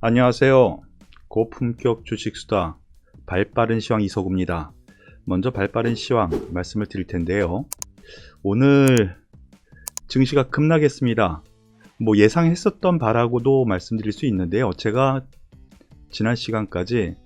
안녕하세요. 고품격 주식수다 발빠른 시황 이서구입니다. 먼저 발빠른 시황 말씀을 드릴 텐데요. 오늘 증시가 급락했습니다. 예상했었던 바라고도 말씀드릴 수 있는데요. 제가 지난 시간까지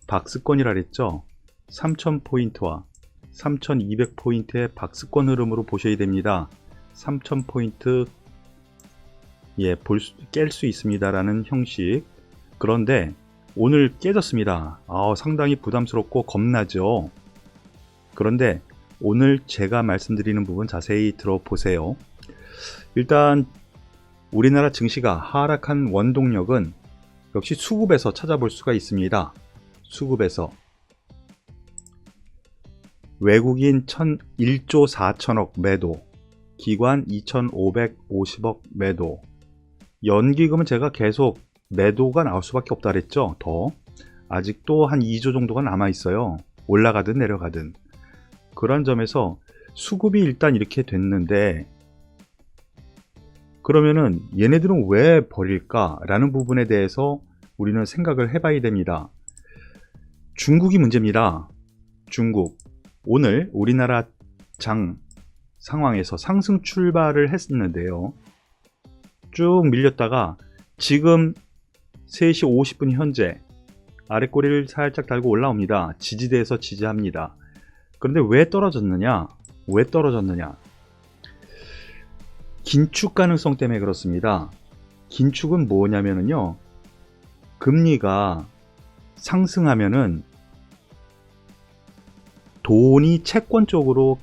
박스권이라 그랬죠. 3000포인트와 3200포인트의 박스권 흐름으로 보셔야 됩니다. 3000포인트 깰 수 있습니다라는 형식. 그런데 오늘 깨졌습니다. 상당히 부담스럽고 겁나죠. 그런데 오늘 제가 말씀드리는 부분 자세히 들어보세요. 일단 우리나라 증시가 하락한 원동력은 역시 수급에서 찾아볼 수가 있습니다. 수급에서 외국인 1조 4천억 매도, 기관 2,550억 매도, 연기금은 제가 계속 매도가 나올 수밖에 없다 그랬죠. 더 아직도 한 2조 정도가 남아 있어요. 올라가든 내려가든. 그런 점에서 수급이 일단 이렇게 됐는데, 그러면은 얘네들은 왜 버릴까 라는 부분에 대해서 우리는 생각을 해봐야 됩니다. 중국이 문제입니다. 중국. 오늘 우리나라 장 상황에서 상승 출발을 했는데요. 쭉 밀렸다가 지금 3시 50분 현재 아랫꼬리를 살짝 달고 올라옵니다. 지지대에서 지지합니다. 그런데 왜 떨어졌느냐? 긴축 가능성 때문에 그렇습니다. 긴축은 뭐냐면요, 금리가 상승하면은 돈이 채권 쪽으로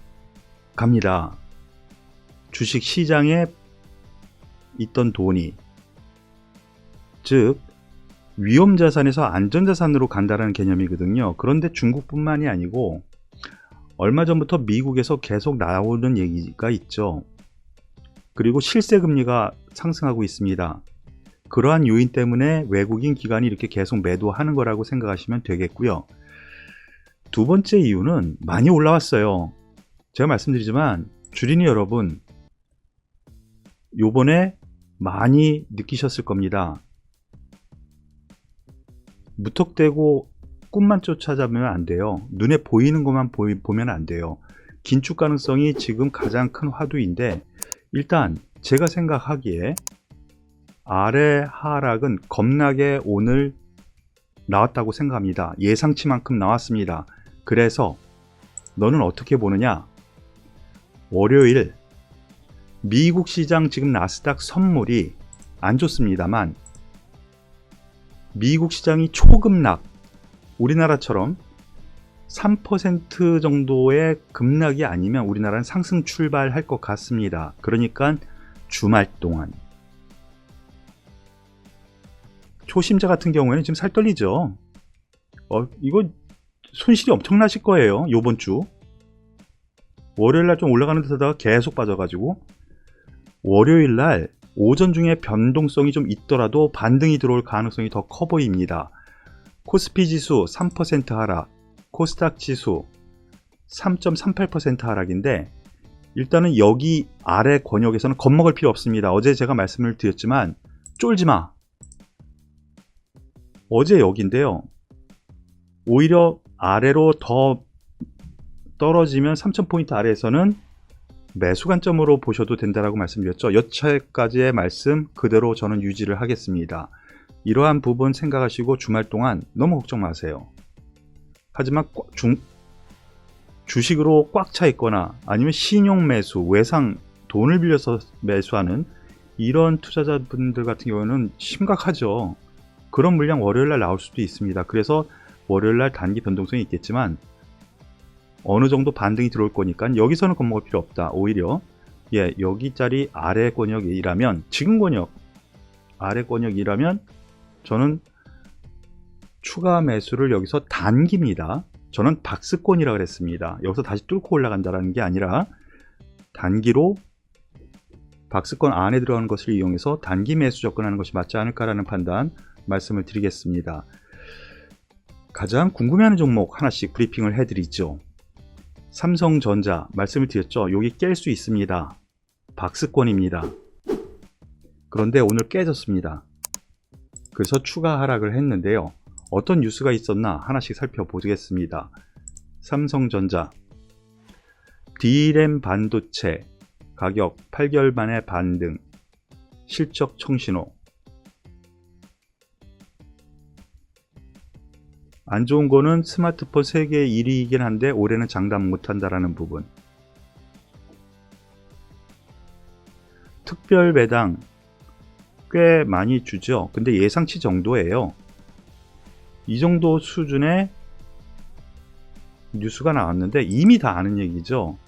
갑니다. 주식 시장에 있던 돈이, 즉 위험자산에서 안전자산으로 간다는 개념이거든요. 그런데 중국뿐만이 아니고 얼마 전부터 미국에서 계속 나오는 얘기가 있죠. 그리고 실세금리가 상승하고 있습니다. 그러한 요인 때문에 외국인 기관이 이렇게 계속 매도하는 거라고 생각하시면 되겠고요. 두 번째 이유는 많이 올라왔어요. 제가 말씀드리지만 주린이 여러분, 요번에 많이 느끼셨을 겁니다. 무턱대고 꿈만 쫓아잡으면 안 돼요. 눈에 보이는 것만 보면 안 돼요. 긴축 가능성이 지금 가장 큰 화두인데, 일단 제가 생각하기에 아래 하락은 겁나게 오늘 나왔다고 생각합니다. 예상치만큼 나왔습니다. 그래서 너는 어떻게 보느냐? 월요일 미국 시장 지금 나스닥 선물이 안 좋습니다만, 미국 시장이 초급락, 우리나라처럼 3% 정도의 급락이 아니면 우리나라는 상승 출발할 것 같습니다. 그러니까 주말 동안 초심자 같은 경우에는 지금 살 떨리죠. 이거 손실이 엄청나실 거예요. 요번 주 월요일날 좀 올라가는 듯하다가 계속 빠져가지고, 월요일날 오전 중에 변동성이 좀 있더라도 반등이 들어올 가능성이 더 커 보입니다. 코스피 지수 3% 하락, 코스닥 지수 3.38% 하락인데, 일단은 여기 아래 권역에서는 겁먹을 필요 없습니다. 어제 제가 말씀을 드렸지만 쫄지마. 어제 여기인데요, 오히려 아래로 더 떨어지면 3000포인트 아래에서는 매수 관점으로 보셔도 된다라고 말씀드렸죠. 여차까지의 말씀 그대로 저는 유지를 하겠습니다. 이러한 부분 생각하시고 주말 동안 너무 걱정 마세요. 하지만 주식으로 꽉 차 있거나 아니면 신용 매수, 외상 돈을 빌려서 매수하는 이런 투자자분들 같은 경우는 심각하죠. 그런 물량 월요일날 나올 수도 있습니다. 그래서 월요일날 단기 변동성이 있겠지만 어느 정도 반등이 들어올 거니까 여기서는 겁먹을 필요 없다. 오히려 여기짜리 아래 권역이라면, 지금 권역 아래 권역이라면 저는 추가 매수를 여기서 단기입니다. 저는 박스권이라 그랬습니다. 여기서 다시 뚫고 올라간다는 게 아니라 단기로 박스권 안에 들어가는 것을 이용해서 단기 매수 접근하는 것이 맞지 않을까라는 판단 말씀을 드리겠습니다. 가장 궁금해하는 종목 하나씩 브리핑을 해드리죠. 삼성전자 말씀을 드렸죠. 여기 깰 수 있습니다. 박스권입니다. 그런데 오늘 깨졌습니다. 그래서 추가 하락을 했는데요. 어떤 뉴스가 있었나 하나씩 살펴보겠습니다. 삼성전자 D램 반도체 가격 8개월 만에 반등, 실적 청신호. 안 좋은 거는 스마트폰 세계 1위이긴 한데 올해는 장담 못한다라는 부분. 특별 배당 꽤 많이 주죠. 근데 예상치 정도예요. 이 정도 수준의 뉴스가 나왔는데 이미 다 아는 얘기죠.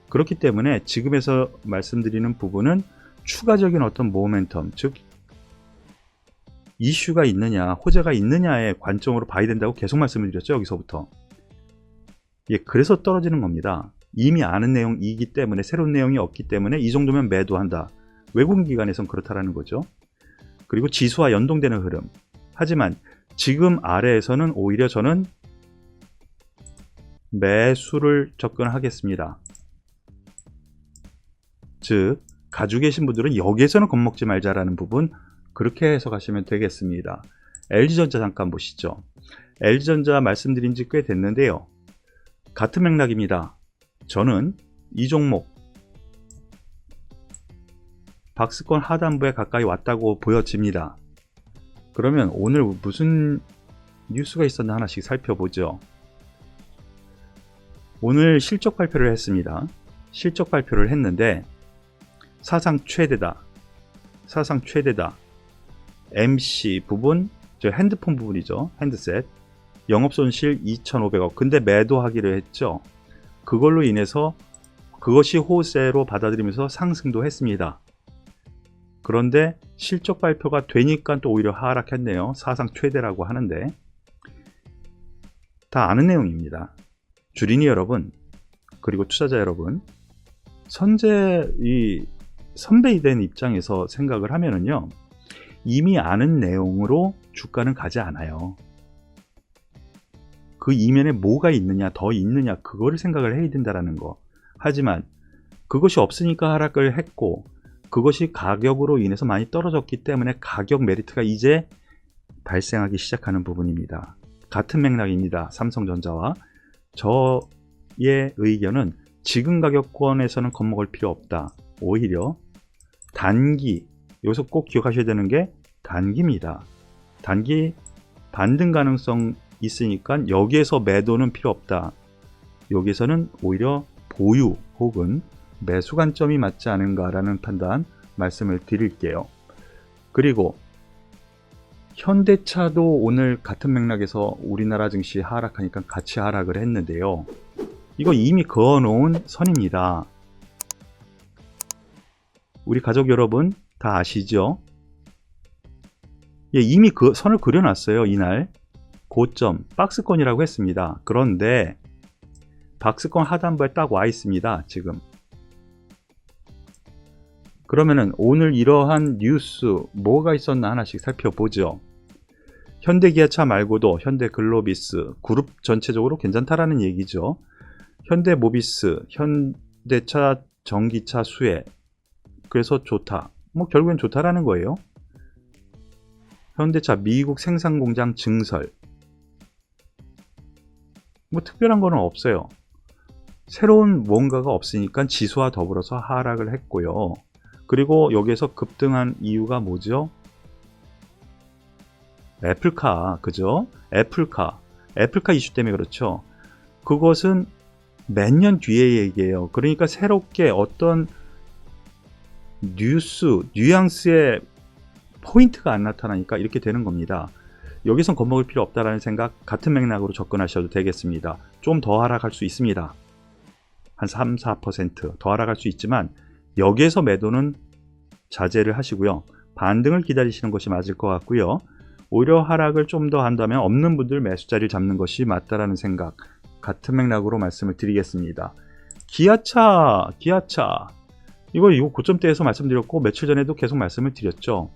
그렇기 때문에 지금에서 말씀드리는 부분은 추가적인 어떤 모멘텀, 즉 이슈가 있느냐, 호재가 있느냐의 관점으로 봐야 된다고 계속 말씀을 드렸죠. 여기서부터. 예, 그래서 떨어지는 겁니다. 이미 아는 내용이기 때문에, 새로운 내용이 없기 때문에 이 정도면 매도한다. 외국인 기관에선 그렇다라는 거죠. 그리고 지수와 연동되는 흐름. 하지만 지금 아래에서는 오히려 저는 매수를 접근하겠습니다. 즉 가지고 계신 분들은 여기에서는 겁먹지 말자라는 부분, 그렇게 해석하시면 되겠습니다. LG전자 잠깐 보시죠. LG전자 말씀드린 지 꽤 됐는데요. 같은 맥락입니다. 저는 이 종목 박스권 하단부에 가까이 왔다고 보여집니다. 그러면 오늘 무슨 뉴스가 있었나 하나씩 살펴보죠. 오늘 실적 발표를 했습니다. 실적 발표를 했는데 사상 최대다. 사상 최대다. MC 부분, 저 핸드폰 부분이죠. 핸드셋. 영업손실 2,500억. 근데 매도하기로 했죠. 그걸로 인해서 그것이 호재로 받아들이면서 상승도 했습니다. 그런데 실적 발표가 되니까 또 오히려 하락했네요. 사상 최대라고 하는데 다 아는 내용입니다. 주린이 여러분, 그리고 투자자 여러분, 선배이 된 입장에서 생각을 하면은요, 이미 아는 내용으로 주가는 가지 않아요. 그 이면에 뭐가 있느냐, 더 있느냐, 그거를 생각을 해야 된다라는 거. 하지만 그것이 없으니까 하락을 했고, 그것이 가격으로 인해서 많이 떨어졌기 때문에 가격 메리트가 이제 발생하기 시작하는 부분입니다. 같은 맥락입니다. 삼성전자와 저의 의견은 지금 가격권에서는 겁먹을 필요 없다. 오히려 단기, 여기서 꼭 기억하셔야 되는 게 단기입니다. 단기 반등 가능성 있으니까 여기에서 매도는 필요 없다. 여기서는 오히려 보유 혹은 매수 관점이 맞지 않은가라는 판단 말씀을 드릴게요. 그리고 현대차도 오늘 같은 맥락에서 우리나라 증시 하락하니까 같이 하락을 했는데요. 이거 이미 그어놓은 선입니다. 우리 가족 여러분 다 아시죠? 예, 이미 그 선을 그려놨어요. 이날 고점 박스권이라고 했습니다. 그런데 박스권 하단부에 딱 와 있습니다. 지금. 그러면은 오늘 이러한 뉴스 뭐가 있었나 하나씩 살펴보죠. 현대기아차 말고도 현대글로비스 그룹 전체적으로 괜찮다라는 얘기죠. 현대모비스, 현대차 전기차 수혜, 그래서 좋다. 뭐 결국엔 좋다라는 거예요. 현대차 미국 생산공장 증설, 뭐 특별한 거는 없어요. 새로운 뭔가가 없으니까 지수와 더불어서 하락을 했고요. 그리고 여기에서 급등한 이유가 뭐죠? 애플카, 그죠? 애플카 이슈 때문에 그렇죠. 그것은 몇 년 뒤의 얘기예요. 그러니까 새롭게 어떤 뉘앙스의 포인트가 안 나타나니까 이렇게 되는 겁니다. 여기선 겁먹을 필요 없다라는 생각, 같은 맥락으로 접근하셔도 되겠습니다. 좀 더 하락할 수 있습니다. 한 3-4% 더 하락할 수 있지만 여기에서 매도는 자제를 하시고요. 반등을 기다리시는 것이 맞을 것 같고요. 오히려 하락을 좀 더 한다면 없는 분들 매수 자리를 잡는 것이 맞다라는 생각, 같은 맥락으로 말씀을 드리겠습니다. 기아차 이거 고점대에서 말씀드렸고 며칠 전에도 계속 말씀을 드렸죠.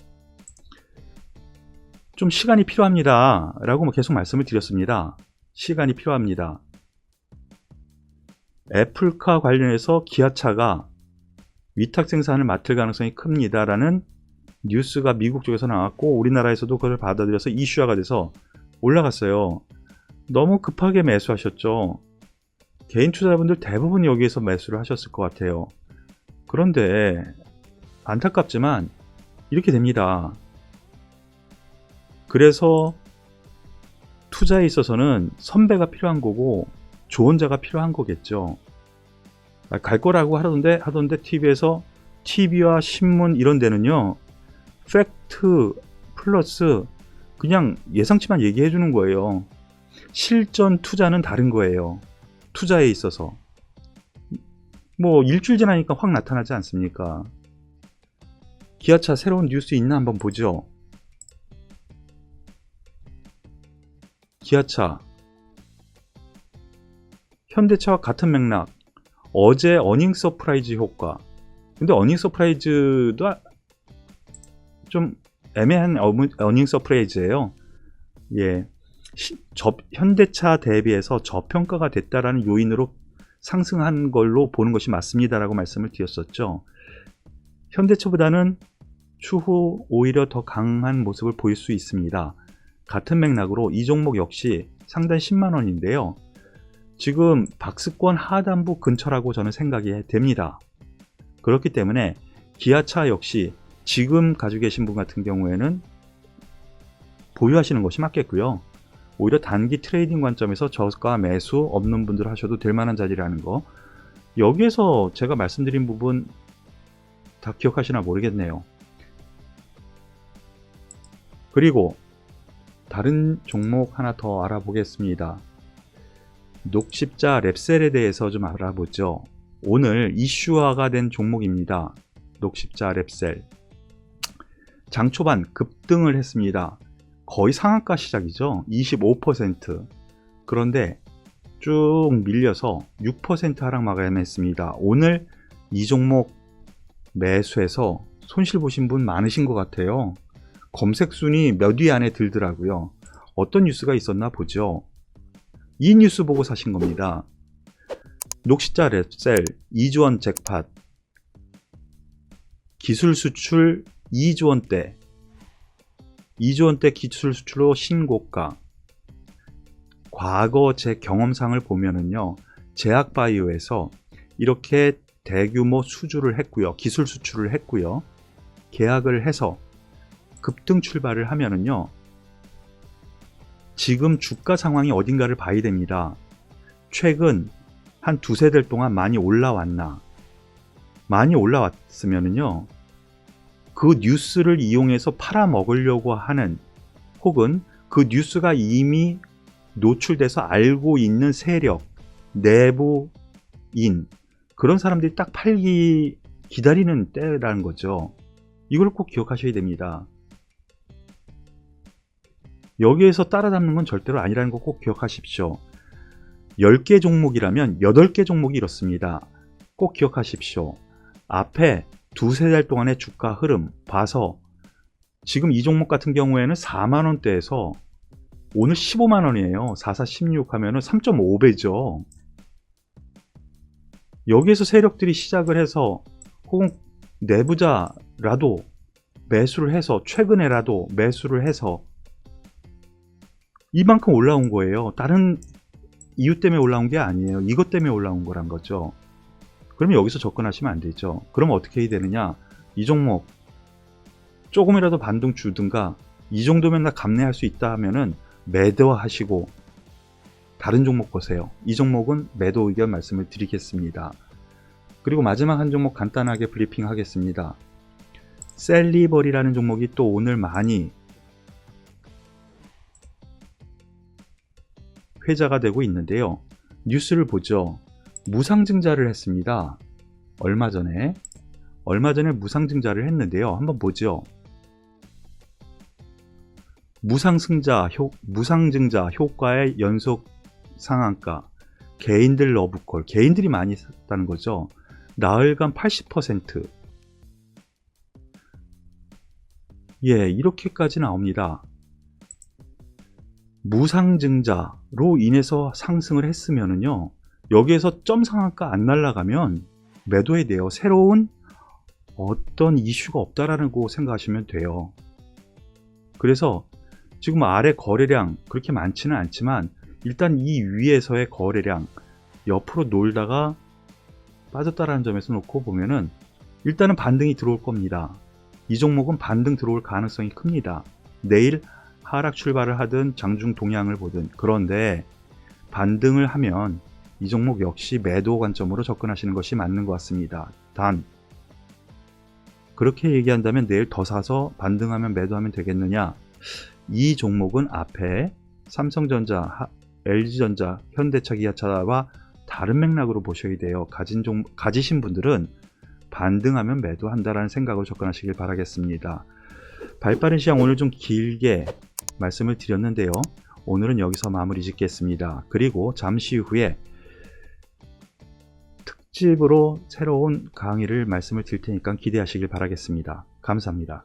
좀 시간이 필요합니다 라고 계속 말씀을 드렸습니다. 시간이 필요합니다. 애플카 관련해서 기아차가 위탁 생산을 맡을 가능성이 큽니다 라는 뉴스가 미국 쪽에서 나왔고 우리나라에서도 그걸 받아들여서 이슈화가 돼서 올라갔어요. 너무 급하게 매수하셨죠. 개인 투자자분들 대부분 여기에서 매수를 하셨을 것 같아요. 그런데 안타깝지만 이렇게 됩니다. 그래서 투자에 있어서는 선배가 필요한 거고 조언자가 필요한 거겠죠. 갈 거라고 하던데 TV와 신문 이런 데는요, 팩트 플러스 그냥 예상치만 얘기해 주는 거예요. 실전 투자는 다른 거예요. 투자에 있어서 뭐 일주일 지나니까 확 나타나지 않습니까? 기아차 새로운 뉴스 있나 한번 보죠. 기아차, 현대차와 같은 맥락. 어제 어닝 서프라이즈 효과. 근데 어닝 서프라이즈도 좀 애매한 어닝 서프라이즈예요. 예, 현대차 대비해서 저평가가 됐다라는 요인으로 상승한 걸로 보는 것이 맞습니다라고 말씀을 드렸었죠. 현대차보다는 추후 오히려 더 강한 모습을 보일 수 있습니다. 같은 맥락으로 이 종목 역시 상단 10만원인데요. 지금 박스권 하단부 근처라고 저는 생각이 됩니다. 그렇기 때문에 기아차 역시 지금 가지고 계신 분 같은 경우에는 보유하시는 것이 맞겠고요. 오히려 단기 트레이딩 관점에서 저가 매수 없는 분들 하셔도 될 만한 자리라는 거. 여기에서 제가 말씀드린 부분 다 기억하시나 모르겠네요. 그리고 다른 종목 하나 더 알아보겠습니다. 녹십자 랩셀에 대해서 좀 알아보죠. 오늘 이슈화가 된 종목입니다. 녹십자 랩셀. 장 초반 급등을 했습니다. 거의 상한가 시작이죠. 25%. 그런데 쭉 밀려서 6% 하락 마감했습니다. 오늘 이 종목 매수해서 손실 보신 분 많으신 것 같아요. 검색 순위 몇 위 안에 들더라고요. 어떤 뉴스가 있었나 보죠. 이 뉴스 보고 사신 겁니다. 녹십자 랩셀 2조원 잭팟, 기술 수출 2조원대, 2조원대 기술 수출로 신고가. 과거 제 경험상을 보면은요, 제약바이오에서 이렇게 대규모 수주를 했고요, 기술 수출을 했고요, 계약을 해서 급등 출발을 하면은요, 지금 주가 상황이 어딘가를 봐야 됩니다. 최근 한 두세 달 동안 많이 올라왔나? 많이 올라왔으면은요, 그 뉴스를 이용해서 팔아먹으려고 하는, 혹은 그 뉴스가 이미 노출돼서 알고 있는 세력, 내부인, 그런 사람들이 딱 팔기 기다리는 때라는 거죠. 이걸 꼭 기억하셔야 됩니다. 여기에서 따라잡는 건 절대로 아니라는 거 꼭 기억하십시오. 10개 종목이라면 8개 종목이 이렇습니다. 꼭 기억하십시오. 앞에 두세 달 동안의 주가 흐름 봐서 지금 이 종목 같은 경우에는 4만원대에서 오늘 15만원이에요. 4416 하면은 3.5배죠. 여기에서 세력들이 시작을 해서, 혹은 내부자라도 매수를 해서, 최근에라도 매수를 해서 이만큼 올라온 거예요. 다른 이유 때문에 올라온 게 아니에요. 이것 때문에 올라온 거란 거죠. 그러면 여기서 접근하시면 안 되죠. 그럼 어떻게 해야 되느냐? 이 종목 조금이라도 반등 주든가, 이 정도면 나 감내할 수 있다 하면은 매도하시고 다른 종목 보세요. 이 종목은 매도 의견 말씀을 드리겠습니다. 그리고 마지막 한 종목 간단하게 브리핑 하겠습니다. 셀리버리라는 종목이 또 오늘 많이 회자가 되고 있는데요. 뉴스를 보죠. 무상증자를 했습니다. 얼마 전에 무상증자를 했는데요. 한번 보죠. 무상증자 효과의 연속 상한가, 개인들 러브콜, 개인들이 많이 샀다는 거죠. 나흘간 80%. 예, 이렇게까지 나옵니다. 무상증자로 인해서 상승을 했으면은요, 여기에서 점 상한가 안 날라가면 매도해야 돼요. 새로운 어떤 이슈가 없다라고 생각하시면 돼요. 그래서 지금 아래 거래량 그렇게 많지는 않지만 일단 이 위에서의 거래량 옆으로 놀다가 빠졌다라는 점에서 놓고 보면은 일단은 반등이 들어올 겁니다. 이 종목은 반등 들어올 가능성이 큽니다. 내일 하락 출발을 하든 장중 동향을 보든. 그런데 반등을 하면 이 종목 역시 매도 관점으로 접근하시는 것이 맞는 것 같습니다. 단 그렇게 얘기한다면 내일 더 사서 반등하면 매도하면 되겠느냐? 이 종목은 앞에 삼성전자, LG전자, 현대차, 기아차와 다른 맥락으로 보셔야 돼요. 가지신 분들은 반등하면 매도한다라는 생각으로 접근하시길 바라겠습니다. 발빠른 시장 오늘 좀 길게 말씀을 드렸는데요. 오늘은 여기서 마무리 짓겠습니다. 그리고 잠시 후에 특집으로 새로운 강의를 말씀을 드릴 테니까 기대하시길 바라겠습니다. 감사합니다.